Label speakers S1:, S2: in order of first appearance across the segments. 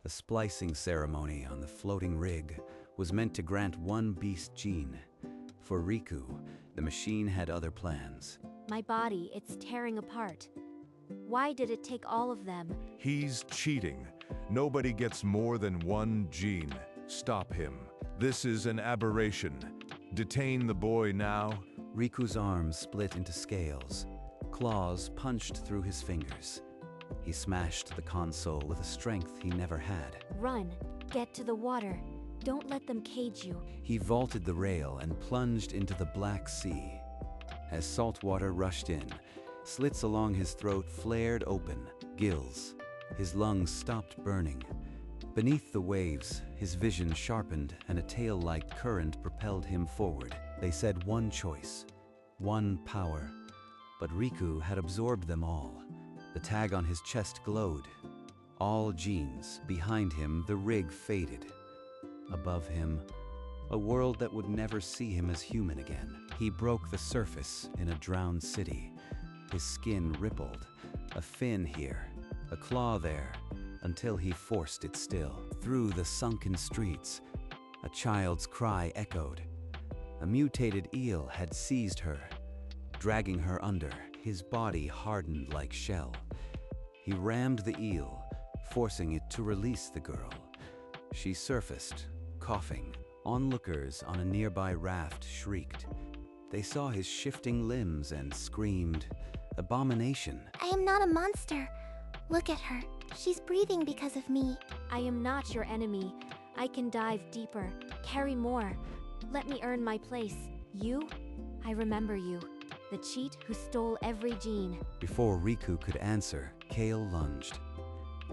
S1: The splicing ceremony on the floating rig was meant to grant one beast gene. For Riku, the machine had other plans.
S2: My body, it's tearing apart. Why did it take all of them?
S3: He's cheating. Nobody gets more than one gene. Stop him. This is an aberration. Detain the boy now.
S1: Riku's arms split into scales. Claws punched through his fingers. He smashed the console with a strength he never had.
S2: Run. Get to the water. Don't let them cage you.
S1: He vaulted the rail and plunged into the Black Sea. As salt water rushed in, slits along his throat flared open, gills. His lungs stopped burning. Beneath the waves, his vision sharpened and a tail-like current propelled him forward. They said one choice, one power. But Riku had absorbed them all. The tag on his chest glowed. All genes. Behind him, the rig faded. Above him, a world that would never see him as human again. He broke the surface in a drowned city. His skin rippled, a fin here, a claw there, until he forced it still. Through the sunken streets, a child's cry echoed. A mutated eel had seized her, dragging her under, his body hardened like shell. He rammed the eel, forcing it to release the girl. She surfaced, coughing. Onlookers on a nearby raft shrieked. They saw his shifting limbs and screamed, "Abomination!"
S4: I am not a monster. Look at her. She's breathing because of me.
S2: I am not your enemy. I can dive deeper, carry more. Let me earn my place. You? I remember you. The cheat who stole every gene.
S1: Before Riku could answer, Kale lunged.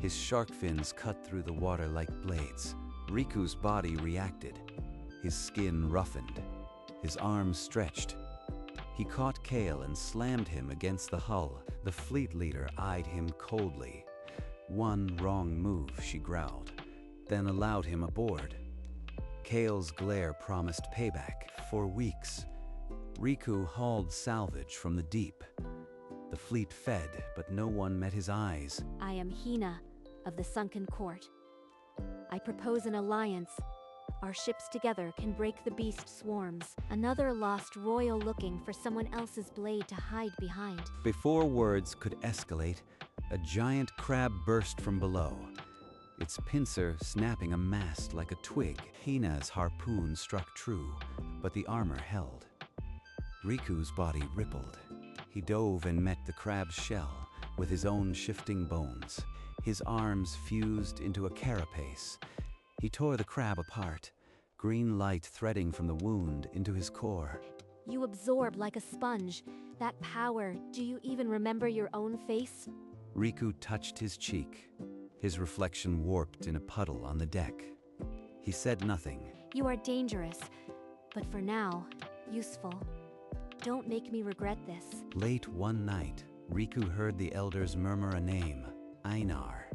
S1: His shark fins cut through the water like blades. Riku's body reacted. His skin roughened. His arms stretched. He caught Kale and slammed him against the hull. The fleet leader eyed him coldly. One wrong move, she growled, then allowed him aboard. Kale's glare promised payback. For weeks, Riku hauled salvage from the deep. The fleet fed, but no one met his eyes.
S2: I am Hina, of the Sunken Court. I propose an alliance. Our ships together can break the beast swarms. Another lost royal looking for someone else's blade to hide behind.
S1: Before words could escalate, a giant crab burst from below, its pincer snapping a mast like a twig. Hina's harpoon struck true, but the armor held. Riku's body rippled. He dove and met the crab's shell with his own shifting bones. His arms fused into a carapace. He tore the crab apart, green light threading from the wound into his core.
S2: You absorb like a sponge. That power, do you even remember your own face?
S1: Riku touched his cheek. His reflection warped in a puddle on the deck. He said nothing.
S2: You are dangerous, but for now, useful. Don't make me regret this.
S1: Late one night, Riku heard the elders murmur a name, Einar.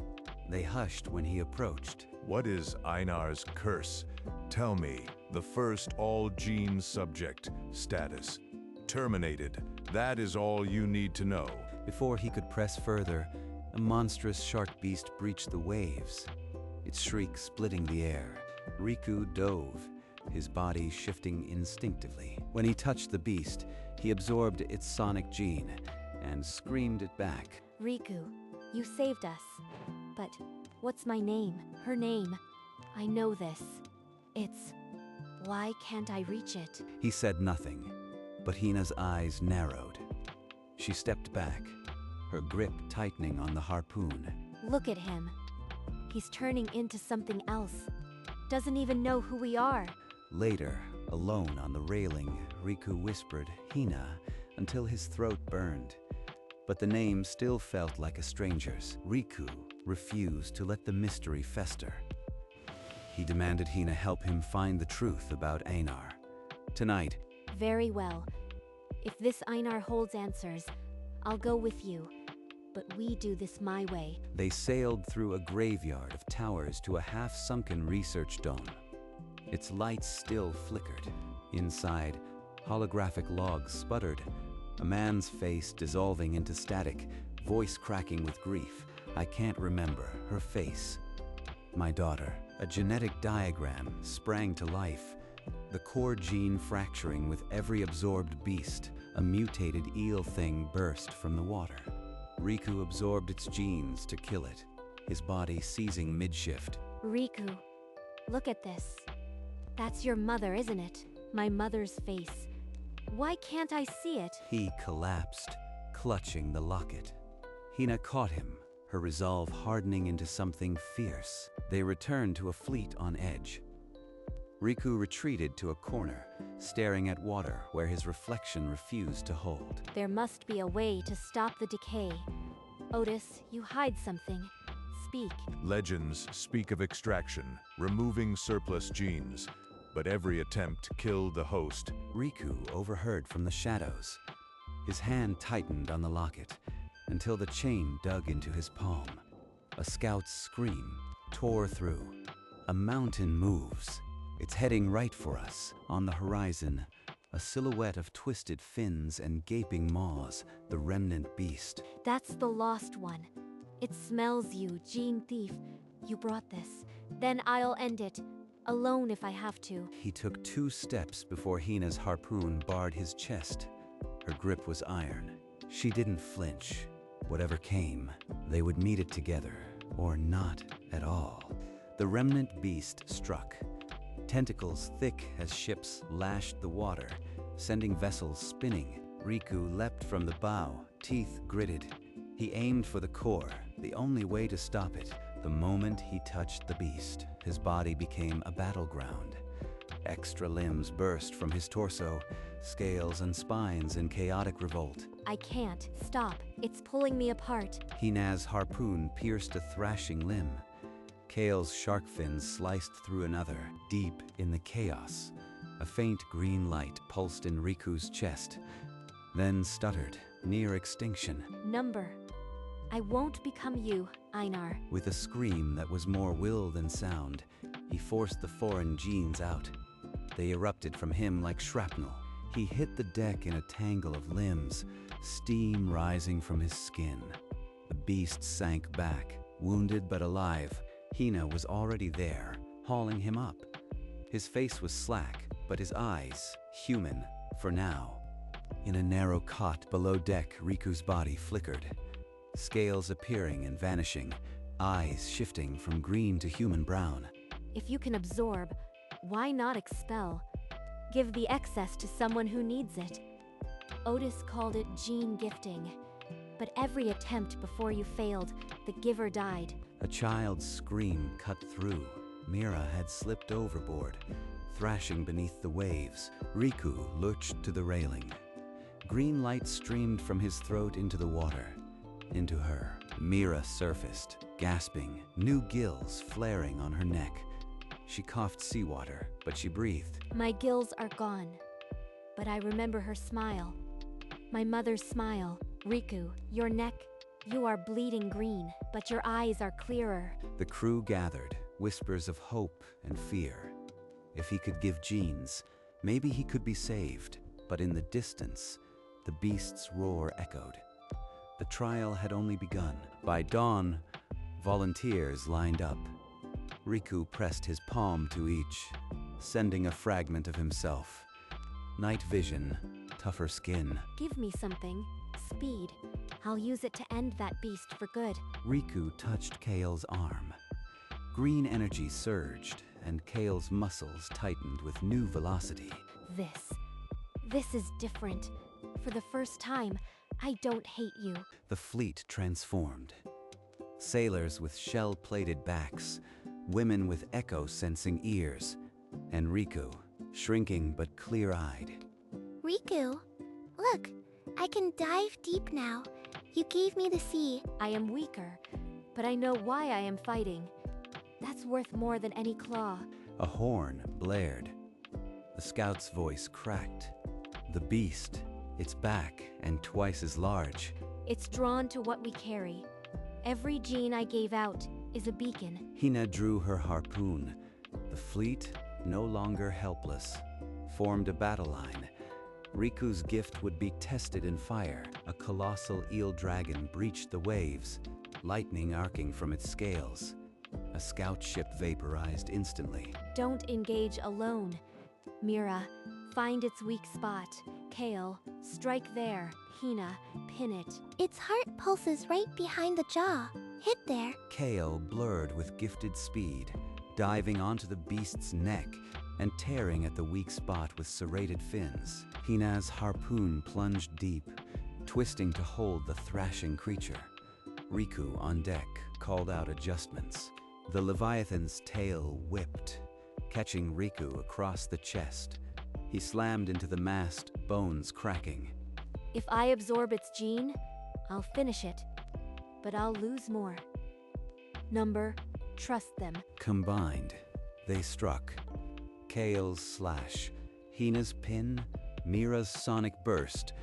S1: They hushed when he approached.
S3: What is Einar's curse? Tell me. The first all-gene subject. Status. Terminated. That is all you need to know.
S1: Before he could press further, a monstrous shark beast breached the waves, its shriek splitting the air. Riku dove, his body shifting instinctively. When he touched the beast, he absorbed its sonic gene and screamed it back.
S2: Riku, you saved us. But what's my name? Her name. I know this. It's... Why can't I reach it?
S1: He said nothing, but Hina's eyes narrowed. She stepped back, her grip tightening on the harpoon.
S2: Look at him. He's turning into something else. Doesn't even know who we are.
S1: Later, alone on the railing, Riku whispered Hina until his throat burned. But the name still felt like a stranger's. Riku refused to let the mystery fester. He demanded Hina help him find the truth about Einar. Tonight.
S2: Very well. If this Einar holds answers, I'll go with you. But we do this my way.
S1: They sailed through a graveyard of towers to a half-sunken research dome. Its lights still flickered. Inside, holographic logs sputtered, a man's face dissolving into static, voice cracking with grief. I can't remember her face. My daughter. A genetic diagram sprang to life, the core gene fracturing with every absorbed beast. A mutated eel thing burst from the water. Riku absorbed its genes to kill it, his body seizing mid-shift.
S2: Riku, look at this. That's your mother, isn't it? My mother's face. Why can't I see it?
S1: He collapsed, clutching the locket. Hina caught him, her resolve hardening into something fierce. They returned to a fleet on edge. Riku retreated to a corner, staring at water where his reflection refused to hold.
S2: There must be a way to stop the decay. Otis, you hide something. Speak.
S3: Legends speak of extraction, removing surplus genes, but every attempt killed the host.
S1: Riku overheard from the shadows. His hand tightened on the locket until the chain dug into his palm. A scout's scream tore through. A mountain moves. It's heading right for us. On the horizon, a silhouette of twisted fins and gaping maws, the remnant beast.
S2: That's the lost one. It smells you, Gene Thief. You brought this. Then I'll end it. Alone if I have to.
S1: He took 2 steps before Hina's harpoon barred his chest. Her grip was iron. She didn't flinch. Whatever came, they would meet it together, or not at all. The remnant beast struck. Tentacles thick as ships lashed the water, sending vessels spinning. Riku leapt from the bow, teeth gritted. He aimed for the core, the only way to stop it. The moment he touched the beast, his body became a battleground. Extra limbs burst from his torso, scales and spines in chaotic revolt.
S2: I can't. Stop. It's pulling me apart.
S1: Hina's harpoon pierced a thrashing limb. Kale's shark fins sliced through another. Deep in the chaos, a faint green light pulsed in Riku's chest, then stuttered, near extinction.
S2: Number. I won't become you, Einar.
S1: With a scream that was more will than sound, he forced the foreign genes out. They erupted from him like shrapnel. He hit the deck in a tangle of limbs, steam rising from his skin. The beast sank back, wounded but alive. Hina was already there, hauling him up. His face was slack, but his eyes, human, for now. In a narrow cot below deck, Riku's body flickered. Scales appearing and vanishing, eyes shifting from green to human brown.
S2: If you can absorb, why not expel? Give the excess to someone who needs it. Otis called it gene gifting. But every attempt before you failed, the giver died.
S1: A child's scream cut through. Mira had slipped overboard, thrashing beneath the waves. Riku lurched to the railing. Green light streamed from his throat into the water. Into her. Mira surfaced, gasping, new gills flaring on her neck. She coughed seawater, but she breathed.
S2: My gills are gone, but I remember her smile. My mother's smile. Riku, your neck, you are bleeding green, but your eyes are clearer.
S1: The crew gathered, whispers of hope and fear. If he could give genes, maybe he could be saved. But in the distance, the beast's roar echoed. The trial had only begun. By dawn, volunteers lined up. Riku pressed his palm to each, sending a fragment of himself. Night vision, tougher skin.
S2: Give me something. Speed. I'll use it to end that beast for good.
S1: Riku touched Kale's arm. Green energy surged, and Kale's muscles tightened with new velocity.
S2: This is different. For the first time, I don't hate you.
S1: The fleet transformed. Sailors with shell-plated backs, women with echo-sensing ears, and Riku, shrinking but clear-eyed.
S4: Riku, look, I can dive deep now. You gave me the sea.
S2: I am weaker, but I know why I am fighting. That's worth more than any claw.
S1: A horn blared. The scout's voice cracked. The beast, its back and twice as large.
S2: It's drawn to what we carry. Every gene I gave out is a beacon.
S1: Hina drew her harpoon. The fleet, no longer helpless, formed a battle line. Riku's gift would be tested in fire. A colossal eel dragon breached the waves, lightning arcing from its scales. A scout ship vaporized instantly.
S2: Don't engage alone. Mira, find its weak spot. Kale, strike there. Hina, pin it.
S4: Its heart pulses right behind the jaw. Hit there.
S1: Kale blurred with gifted speed, diving onto the beast's neck and tearing at the weak spot with serrated fins. Hina's harpoon plunged deep, twisting to hold the thrashing creature. Riku, on deck, called out adjustments. The Leviathan's tail whipped, catching Riku across the chest. He slammed into the mast, bones cracking.
S2: If I absorb its gene, I'll finish it. But I'll lose more. Number, trust them.
S1: Combined, they struck. Kale's slash, Hina's pin, Mira's sonic burst,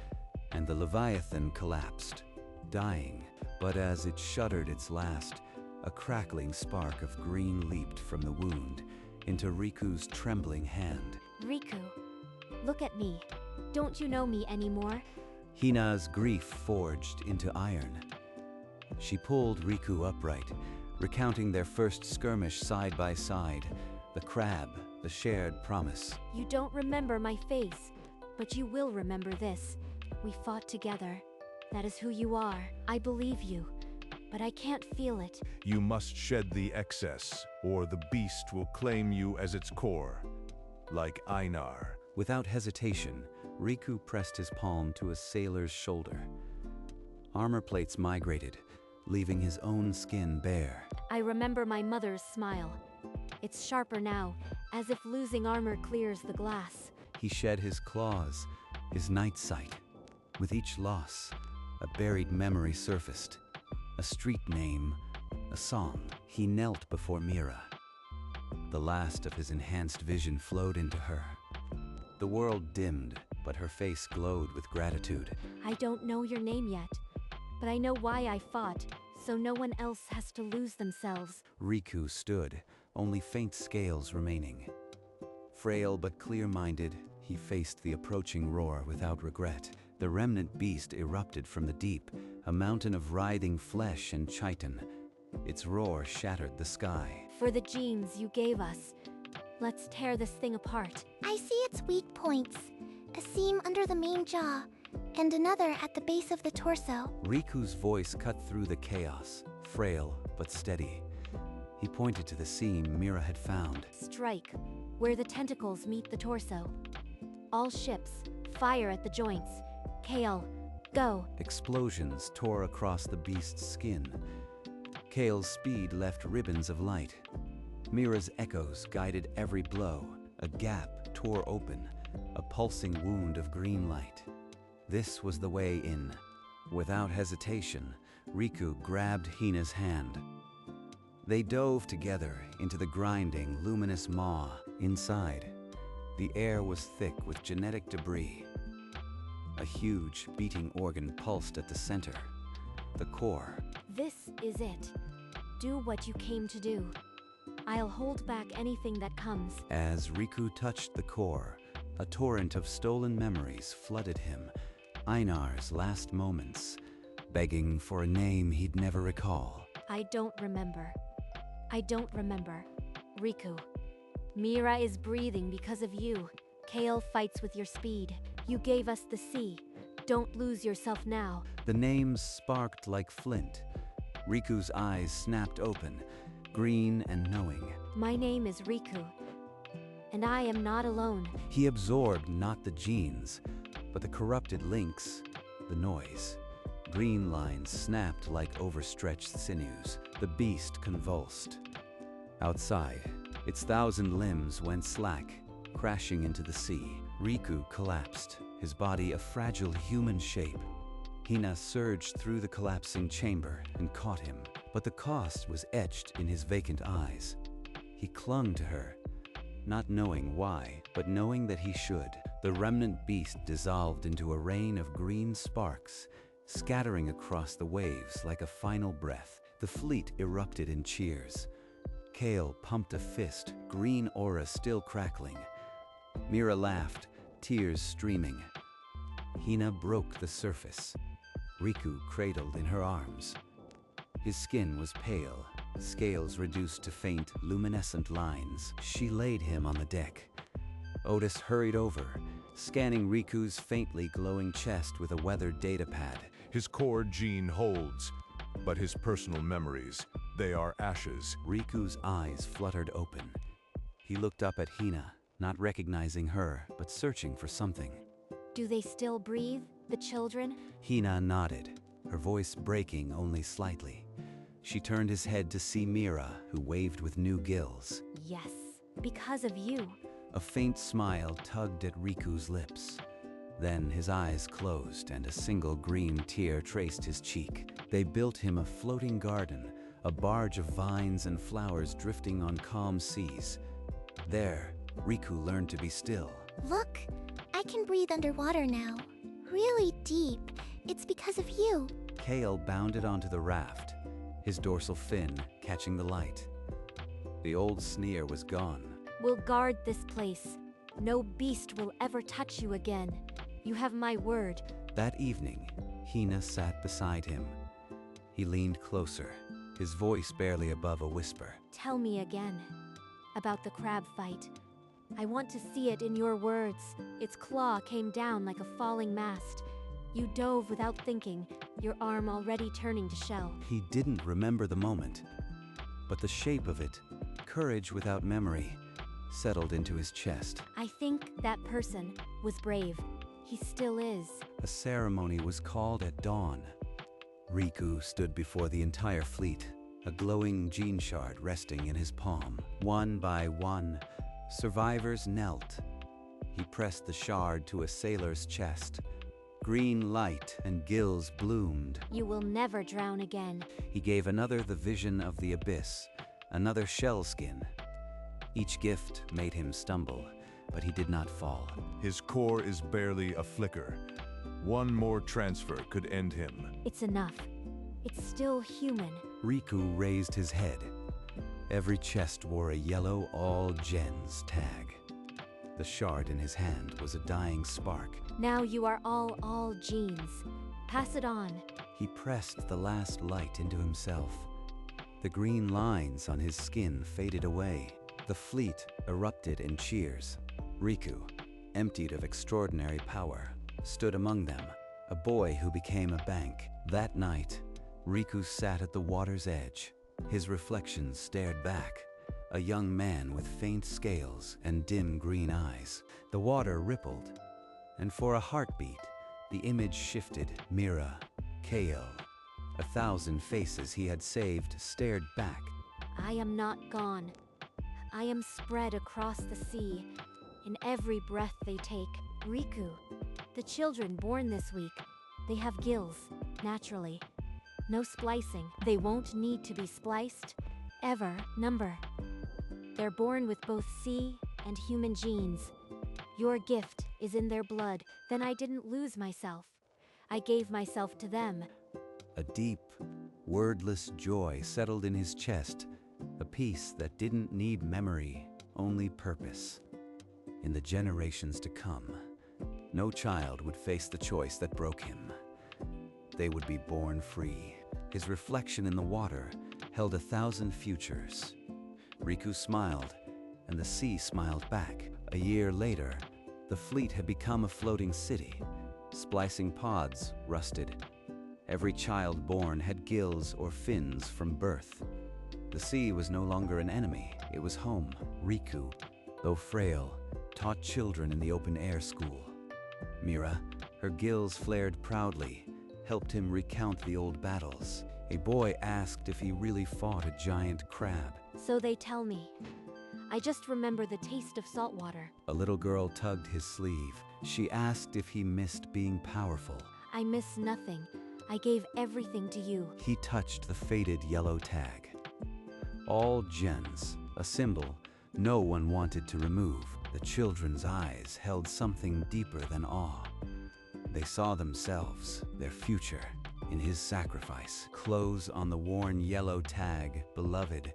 S1: and the Leviathan collapsed, dying. But as it shuddered its last, a crackling spark of green leaped from the wound into Riku's trembling hand.
S2: Riku, look at me. Don't you know me anymore?
S1: Hina's grief forged into iron. She pulled Riku upright, recounting their first skirmish side by side, the crab, the shared promise.
S2: You don't remember my face, but you will remember this. We fought together. That is who you are. I believe you, but I can't feel it.
S3: You must shed the excess, or the beast will claim you as its core, like Einar.
S1: Without hesitation, Riku pressed his palm to a sailor's shoulder. Armor plates migrated, leaving his own skin bare.
S2: I remember my mother's smile. It's sharper now, as if losing armor clears the glass.
S1: He shed his claws, his night sight. With each loss, a buried memory surfaced. A street name, a song. He knelt before Mira. The last of his enhanced vision flowed into her. The world dimmed, but her face glowed with gratitude.
S2: I don't know your name yet, but I know why I fought, so no one else has to lose themselves.
S1: Riku stood, only faint scales remaining. Frail but clear-minded, he faced the approaching roar without regret. The remnant beast erupted from the deep, a mountain of writhing flesh and chitin. Its roar shattered the sky.
S2: For the genes you gave us, let's tear this thing apart.
S4: I see its weak points. A seam under the main jaw, and another at the base of the torso.
S1: Riku's voice cut through the chaos, frail but steady. He pointed to the seam Mira had found.
S2: Strike, where the tentacles meet the torso. All ships, fire at the joints. Kale, go.
S1: Explosions tore across the beast's skin. Kale's speed left ribbons of light. Mira's echoes guided every blow. A gap tore open, a pulsing wound of green light. This was the way in. Without hesitation, Riku grabbed Hina's hand. They dove together into the grinding, luminous maw. Inside, the air was thick with genetic debris. A huge, beating organ pulsed at the center, the core.
S2: This is it. Do what you came to do. I'll hold back anything that comes.
S1: As Riku touched the core, a torrent of stolen memories flooded him. Einar's last moments, begging for a name he'd never recall.
S2: I don't remember. I don't remember. Riku. Mira is breathing because of you. Kale fights with your speed. You gave us the sea. Don't lose yourself now.
S1: The names sparked like flint. Riku's eyes snapped open, green and knowing.
S2: My name is Riku, and I am not alone.
S1: He absorbed not the genes, but the corrupted links, the noise. Green lines snapped like overstretched sinews. The beast convulsed. Outside, its 1,000 limbs went slack, crashing into the sea. Riku collapsed, his body a fragile human shape. Hina surged through the collapsing chamber and caught him, but the cost was etched in his vacant eyes. He clung to her, not knowing why, but knowing that he should. The remnant beast dissolved into a rain of green sparks, scattering across the waves like a final breath. The fleet erupted in cheers. Kale pumped a fist, green aura still crackling. Mira laughed, tears streaming. Hina broke the surface. Riku cradled in her arms. His skin was pale, scales reduced to faint, luminescent lines. She laid him on the deck. Otis hurried over, scanning Riku's faintly glowing chest with a weathered data pad.
S3: His core gene holds, but his personal memories, they are ashes.
S1: Riku's eyes fluttered open. He looked up at Hina, not recognizing her, but searching for something.
S2: Do they still breathe, the children?
S1: Hina nodded, her voice breaking only slightly. She turned his head to see Mira, who waved with new gills.
S2: Yes, because of you.
S1: A faint smile tugged at Riku's lips. Then his eyes closed and a single green tear traced his cheek. They built him a floating garden, a barge of vines and flowers drifting on calm seas. There, Riku learned to be still.
S4: Look, I can breathe underwater now. Really deep. It's because of you.
S1: Kale bounded onto the raft, his dorsal fin catching the light. The old sneer was gone.
S2: We'll guard this place. No beast will ever touch you again. You have my word.
S1: That evening, Hina sat beside him. He leaned closer, his voice barely above a whisper.
S2: Tell me again about the crab fight. I want to see it in your words. Its claw came down like a falling mast. You dove without thinking, your arm already turning to shell.
S1: He didn't remember the moment, but the shape of it, courage without memory, settled into his chest.
S2: I think that person was brave. He still is.
S1: A ceremony was called at dawn. Riku stood before the entire fleet, a glowing gene shard resting in his palm. One by one, survivors knelt. He pressed the shard to a sailor's chest. Green light and gills bloomed.
S2: You will never drown again.
S1: He gave another the vision of the abyss, another shell skin. Each gift made him stumble, but he did not fall.
S3: His core is barely a flicker. One more transfer could end him.
S2: It's enough. It's still human.
S1: Riku raised his head. Every chest wore a yellow All Gens tag. The shard in his hand was a dying spark.
S2: Now you are all genes. Pass it on.
S1: He pressed the last light into himself. The green lines on his skin faded away. The fleet erupted in cheers. Riku, emptied of extraordinary power, stood among them, a boy who became a bank. That night, Riku sat at the water's edge. His reflection stared back, a young man with faint scales and dim green eyes. The water rippled, and for a heartbeat, the image shifted. Mira, Kale, 1,000 faces he had saved stared back.
S2: I am not gone. I am spread across the sea. In every breath they take. Riku, the children born this week, they have gills, naturally. No splicing. They won't need to be spliced, ever. Number. They're born with both sea and human genes. Your gift is in their blood. Then I didn't lose myself. I gave myself to them.
S1: A deep, wordless joy settled in his chest, a peace that didn't need memory, only purpose. In the generations to come, no child would face the choice that broke him. They would be born free. His reflection in the water held 1,000 futures. Riku smiled, and the sea smiled back. A year later, the fleet had become a floating city. Splicing pods rusted. Every child born had gills or fins from birth. The sea was no longer an enemy, it was home. Riku, though frail, taught children in the open-air school. Mira, her gills flared proudly, helped him recount the old battles. A boy asked if he really fought a giant crab.
S2: So they tell me. I just remember the taste of salt water.
S1: A little girl tugged his sleeve. She asked if he missed being powerful.
S2: I miss nothing. I gave everything to you.
S1: He touched the faded yellow tag. All gens, a symbol no one wanted to remove. The children's eyes held something deeper than awe. They saw themselves, their future, in his sacrifice. Clothes on the worn yellow tag, beloved,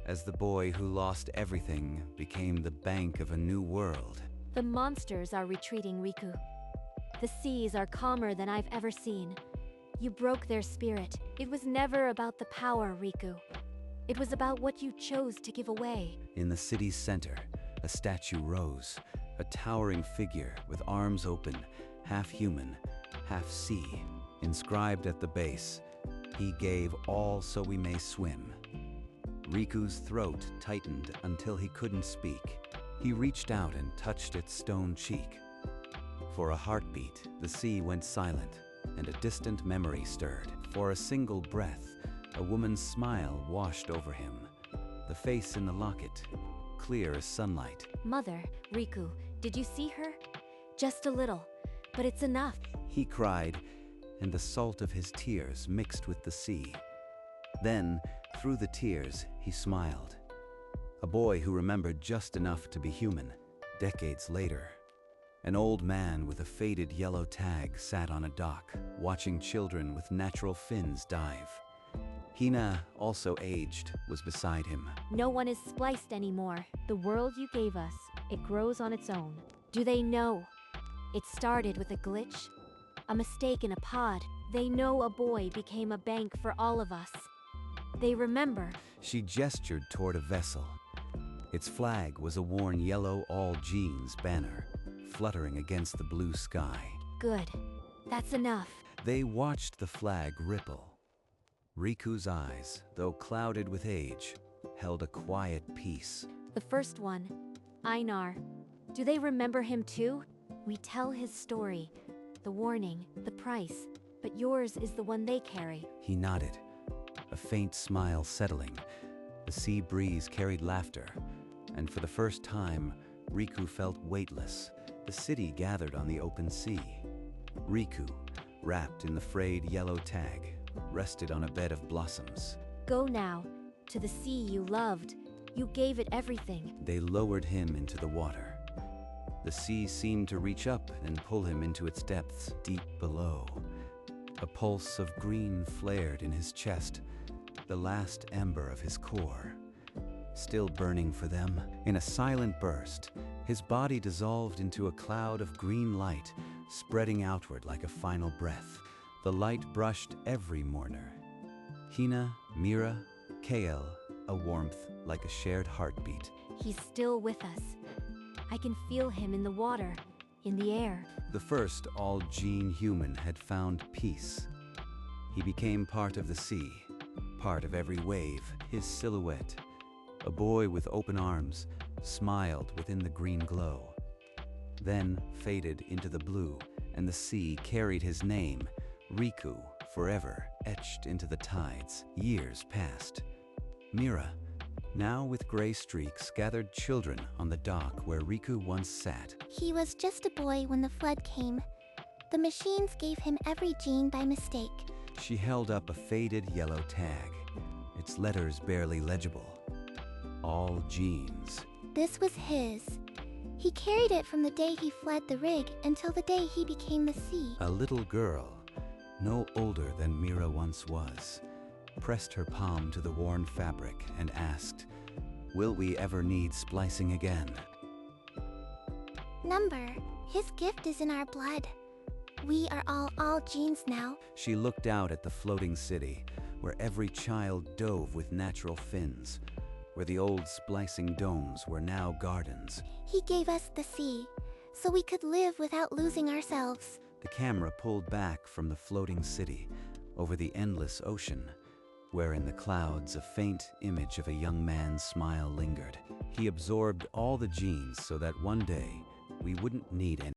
S1: as the boy who lost everything became the bank of a new world.
S2: The monsters are retreating, Riku. The seas are calmer than I've ever seen. You broke their spirit. It was never about the power, Riku. It was about what you chose to give away.
S1: In the city's center, a statue rose, a towering figure with arms open, half human, half sea. Inscribed at the base, "He gave all so we may swim." Riku's throat tightened until he couldn't speak. He reached out and touched its stone cheek. For a heartbeat, the sea went silent, and a distant memory stirred. For a single breath, a woman's smile washed over him. The face in the locket, clear as sunlight.
S2: Mother, Riku, did you see her? Just a little, but it's enough.
S1: He cried, and the salt of his tears mixed with the sea. Then, through the tears, he smiled. A boy who remembered just enough to be human. Decades later, an old man with a faded yellow tag sat on a dock, watching children with natural fins dive. Hina, also aged, was beside him.
S2: No one is spliced anymore. The world you gave us, it grows on its own. Do they know? It started with a glitch, a mistake in a pod. They know a boy became a bank for all of us. They remember.
S1: She gestured toward a vessel. Its flag was a worn yellow all jeans banner, fluttering against the blue sky.
S2: Good. That's enough.
S1: They watched the flag ripple. Riku's eyes, though clouded with age, held a quiet peace.
S2: The first one, Einar. Do they remember him too? We tell his story, the warning, the price, but yours is the one they carry.
S1: He nodded, a faint smile settling. The sea breeze carried laughter, and for the first time, Riku felt weightless. The city gathered on the open sea. Riku, wrapped in the frayed yellow tag, rested on a bed of blossoms.
S2: Go now, to the sea you loved. You gave it everything.
S1: They lowered him into the water. The sea seemed to reach up and pull him into its depths, deep below. A pulse of green flared in his chest, the last ember of his core. Still burning for them, in a silent burst, his body dissolved into a cloud of green light, spreading outward like a final breath. The light brushed every mourner. Hina, Mira, Kael, a warmth like a shared heartbeat.
S2: He's still with us. I can feel him in the water, in the air.
S1: The first all-gene human had found peace. He became part of the sea, part of every wave, his silhouette. A boy with open arms smiled within the green glow, then faded into the blue, and the sea carried his name, Riku, forever etched into the tides. Years passed. Mira, now with gray streaks, gathered children on the dock where Riku once sat.
S4: He was just a boy when the flood came. The machines gave him every gene by mistake.
S1: She held up a faded yellow tag, its letters barely legible. All genes.
S4: This was his. He carried it from the day he fled the rig until the day he became the sea.
S1: A little girl, no older than Mira once was, pressed her palm to the worn fabric and asked, "Will we ever need splicing again?"
S4: Number, his gift is in our blood. We are all genes now.
S1: She looked out at the floating city, where every child dove with natural fins, where the old splicing domes were now gardens.
S4: He gave us the sea, so we could live without losing ourselves.
S1: The camera pulled back from the floating city, over the endless ocean, where in the clouds a faint image of a young man's smile lingered. He absorbed all the genes so that one day we wouldn't need any.